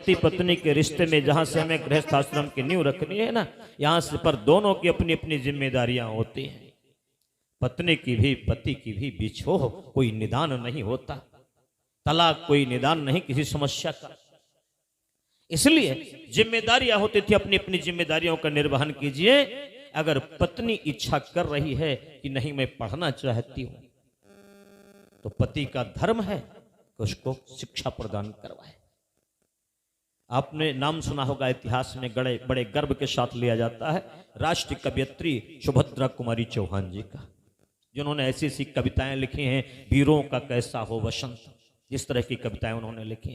पति पत्नी के रिश्ते में जहां से हमें गृहस्थ आश्रम की नींव रखनी है ना, यहां से पर दोनों की अपनी अपनी जिम्मेदारियां होती हैं। पत्नी की भी पति की भी बिछोह कोई निदान नहीं होता, तलाक कोई निदान नहीं किसी समस्या का। इसलिए जिम्मेदारियां होती थी, अपनी अपनी जिम्मेदारियों का निर्वहन कीजिए। अगर पत्नी इच्छा कर रही है कि नहीं मैं पढ़ना चाहती हूं, तो पति का धर्म है कि उसको शिक्षा प्रदान करवाए। आपने नाम सुना होगा, इतिहास में बड़े बड़े गर्व के साथ लिया जाता है राष्ट्रीय कवयित्री सुभद्रा कुमारी चौहान जी का, जिन्होंने ऐसी ऐसी कविताएं लिखी हैं, वीरों का कैसा हो वसंत, जिस तरह की कविताएं उन्होंने लिखी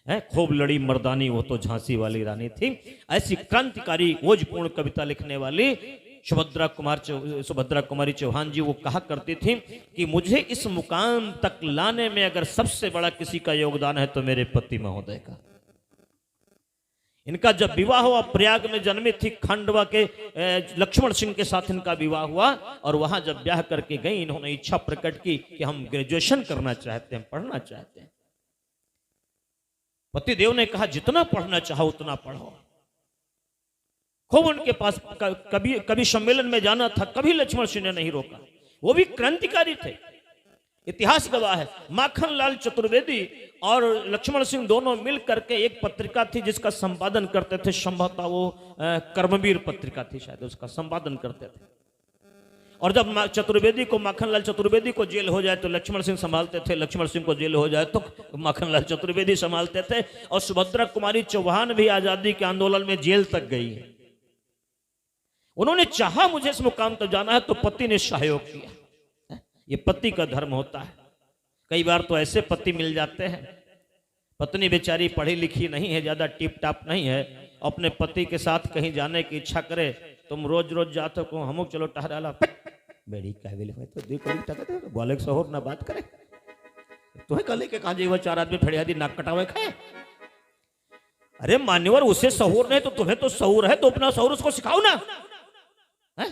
हैं। खूब लड़ी मर्दानी वो तो झांसी वाली रानी थी। ऐसी क्रांतिकारी ओजपूर्ण कविता लिखने वाली सुभद्रा कुमारी चौहान जी वो कहा करती थी कि मुझे इस मुकाम तक लाने में अगर सबसे बड़ा किसी का योगदान है तो मेरे पति महोदय का। इनका जब विवाह हुआ, प्रयाग में जन्मी थी, खंडवा के लक्ष्मण सिंह के साथ इनका विवाह हुआ, और वहां जब ब्याह करके गई, इन्होंने इच्छा प्रकट की कि हम ग्रेजुएशन करना चाहते हैं, पढ़ना चाहते हैं। पतिदेव ने कहा जितना पढ़ना चाहो उतना पढ़ो। खूब उनके पास कभी सम्मेलन में जाना था, कभी लक्ष्मण सिंह ने नहीं रोका। वो भी क्रांतिकारी थे, इतिहास गवाह है। माखन लाल चतुर्वेदी और लक्ष्मण सिंह दोनों मिल करके एक पत्रिका थी जिसका संपादन करते थे, संभवतः वो कर्मवीर पत्रिका थी, शायद उसका संपादन करते थे। और जब माखनलाल चतुर्वेदी को जेल हो जाए तो लक्ष्मण सिंह संभालते थे, लक्ष्मण सिंह को जेल हो जाए तो माखनलाल चतुर्वेदी संभालते थे। और सुभद्रा कुमारी चौहान भी आजादी के आंदोलन में जेल तक गई है। उन्होंने चाहा मुझे इस मुकाम तक जाना है, तो पति ने सहयोग किया। ये पति का धर्म होता है। कई बार तो ऐसे पति मिल जाते हैं, पत्नी बेचारी पढ़ी लिखी नहीं है, ज्यादा टिप टाप नहीं है, अपने पति के साथ कहीं जाने की इच्छा करे, तुम रोज रोज जाते को हम चलो टहराला बेड़ी कहविल में तो दी कोई टकते बोले शहर ना बात करे, तुम्हें कल के कहा जीवा चार आदमी फड़िया दी नाक कटावे खाए। अरे मान्यवर, उसे सहूर नहीं तो तुम्हें तो सहूर है, तो अपना सहूर उसको सिखाओ ना, है?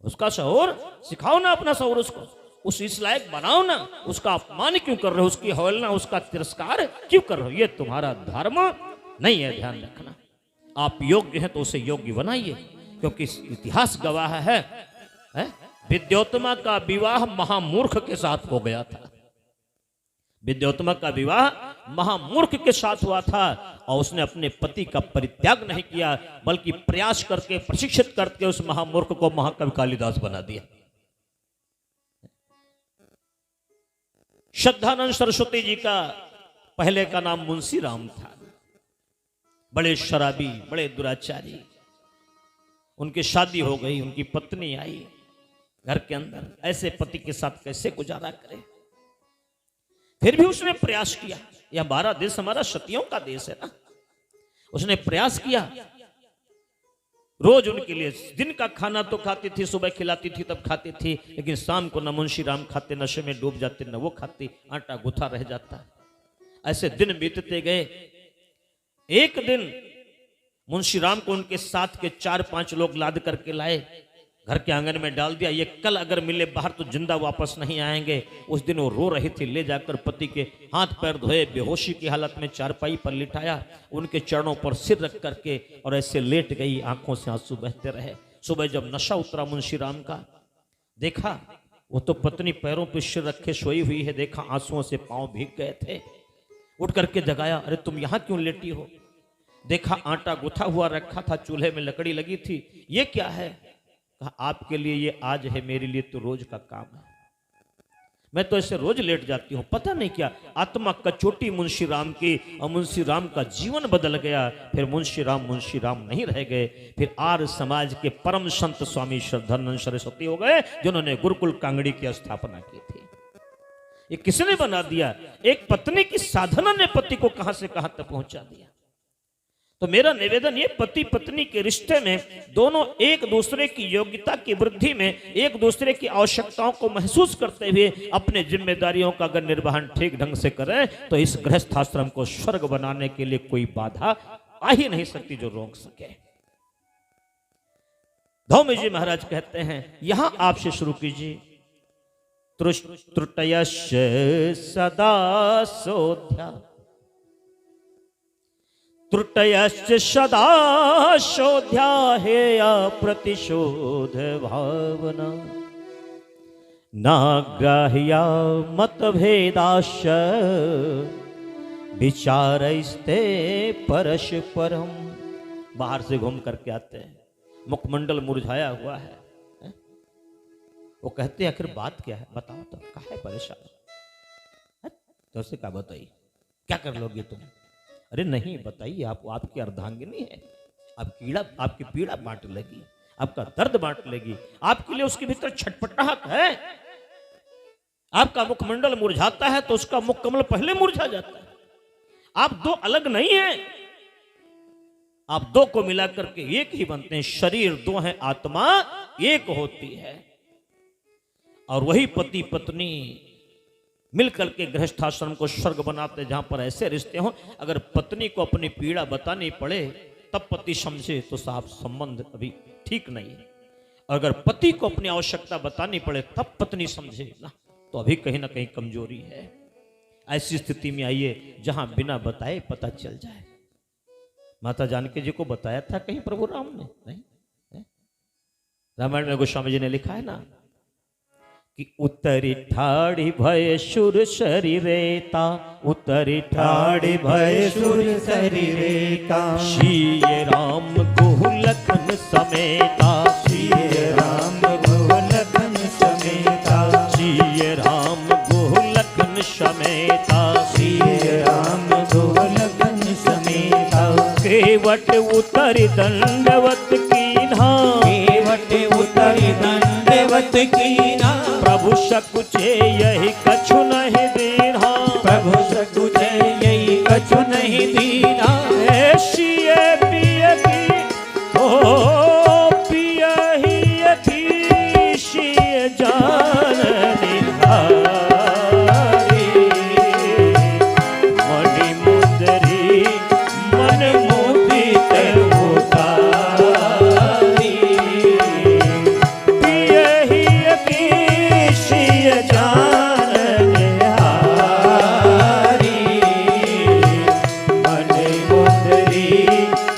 उसका सहूर सिखाओ ना, अपना सहूर उसको उस इस लायक बनाओ ना। उसका अपमान क्यों कर रहे हो, उसकी अवहेलना, उसका तिरस्कार क्यों कर रहे हो? ये तुम्हारा धर्म नहीं है, ध्यान रखना। आप योग्य हैं तो उसे योग्य बनाइए, क्योंकि इतिहास गवाह है विद्योत्तमा का विवाह महामूर्ख के साथ हो गया था। विद्योत्तमा का विवाह महामूर्ख के साथ हुआ था, और उसने अपने पति का परित्याग नहीं किया, बल्कि प्रयास करके प्रशिक्षित करके उस महामूर्ख को महाकवि कालिदास बना दिया। श्रद्धानंद सरस्वती जी का पहले का नाम मुंशी राम था। बड़े शराबी, बड़े दुराचारी। उनकी शादी हो गई, उनकी पत्नी आई घर के अंदर। ऐसे पति के साथ कैसे गुजारा करे? फिर भी उसने प्रयास किया। यह हमारा देश, हमारा सतियों का देश है ना। उसने प्रयास किया, रोज उनके लिए दिन का खाना तो खाती थी, सुबह खिलाती थी तब खाती थी, लेकिन शाम को न मुंशी राम खाते, नशे में डूब जाते, न वो खाती, आटा गुथा रह जाता। ऐसे दिन बीतते गए। एक दिन मुंशी राम को उनके साथ के 4-5 लोग लाद करके लाए, घर के आंगन में डाल दिया। ये कल अगर मिले बाहर तो जिंदा वापस नहीं आएंगे। उस दिन वो रो रही थी। ले जाकर पति के हाथ पैर धोए, बेहोशी की हालत में चारपाई पर लिटाया, उनके चरणों पर सिर रख करके और ऐसे लेट गई, आंखों से आंसू बहते रहे। सुबह जब नशा उतरा मुंशी राम का, देखा वो तो पत्नी पैरों पर सिर रखे सोई हुई है, देखा आंसुओं से पांव भीग गए थे। उठ करके जगाया, अरे तुम यहां क्यों लेटी हो? देखा आटा गुथा हुआ रखा था, चूल्हे में लकड़ी लगी थी। ये क्या है? कहा आपके लिए ये आज है, मेरे लिए तो रोज का काम है। मैं तो ऐसे रोज लेट जाती हूँ। पता नहीं क्या आत्मा कचोटी मुंशी राम की, और मुंशी राम का जीवन बदल गया। फिर मुंशी राम नहीं रह गए। फिर आर्य समाज के परम संत स्वामी श्रद्धानंद सरस्वती हो गए, जिन्होंने गुरुकुल कांगड़ी की स्थापना की थी। ये किसने बना दिया? एक पत्नी की साधना ने पति को कहां से कहां तक पहुंचा दिया। तो मेरा निवेदन ये, पति पत्नी के रिश्ते में दोनों एक दूसरे की योग्यता की वृद्धि में, एक दूसरे की आवश्यकताओं को महसूस करते हुए अपने जिम्मेदारियों का अगर निर्वहन ठीक ढंग से करें, तो इस गृहस्थ आश्रम को स्वर्ग बनाने के लिए कोई बाधा आ ही नहीं सकती जो रोक सके। धौमी जी महाराज कहते हैं, यहां आपसे शुरू कीजिए। त्रुटयश्च सदा सोध्या त्रुटयश्च सदा शोध्या हेया प्रतिशोध भावना नाग्राह्या मतभेदाश्च विचारस्ते परस्परम। बाहर से घूम करके आते हैं, मुखमंडल मुरझाया हुआ है, वो कहते हैं आखिर बात क्या है, बताओ तो, काहे परेशान तो उसे क्या बताइए, क्या कर लोगे तुम? अरे नहीं बताइए, आप आपकी अर्धांगिनी है, आपकी पीड़ा बांट लेगी, आपका दर्द बांट लेगी, आपके लिए उसके भीतर छटपटाहट है। आपका मुखमंडल मुरझाता है तो उसका मुख कमल पहले मुरझा जाता है। आप दो अलग नहीं हैं, आप दो को मिलाकर के एक ही बनते हैं। शरीर दो है, आत्मा एक होती है। और वही पति पत्नी मिलकर के गृहस्थाश्रम को स्वर्ग बनाते, जहां पर ऐसे रिश्ते हों। अगर पत्नी को अपनी पीड़ा बतानी पड़े तब पति समझे तो साहब संबंध अभी ठीक नहीं है, और अगर पति को अपनी आवश्यकता बतानी पड़े तब पत्नी समझे ना, तो अभी कहीं ना कहीं कमजोरी है। ऐसी स्थिति में आइए जहां बिना बताए पता चल जाए। माता जानकी जी को बताया था कहीं प्रभु राम ने? नहीं। रामायण में गोस्वामी जी ने लिखा है ना कि उतरी ठाड़ी भय सुर शरीरेता, उतरी ठाड़ी भय सुर शरीरेता, श्री राम गुहलखन समेता, श्री राम गुहलखन समेता, श्री राम गुहलखन समेता, श्री राम गुहलखन समेता। केवट उतरी दंडवत कीन्हा, केवट उतरी दंडवत कीन्हा, प्रभु सकुचे यही कछु नहीं दीना, प्रभु सकुचे यही कछु नहीं दीना। ऐसिए पिय की ओ पिय ही की शिय जान निहारी, मणि मुंदरी मन मोदित उतारी, पिय ही की शिय जान निहारी, मन मुंदरी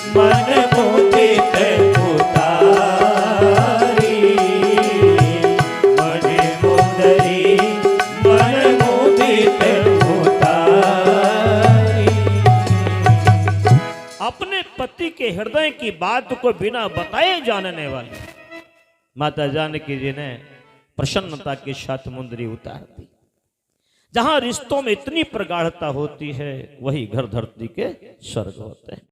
मन मोदित उतारी, मन मुंदरी मन मोदित उतारी। अपने पति के हृदय की बात को बिना बताए जानने वाली माता जानकी जी ने प्रसन्नता के साथ मुंदरी उतार दी। जहां रिश्तों में इतनी प्रगाढ़ता होती है वही घर धरती के स्वर्ग होते हैं।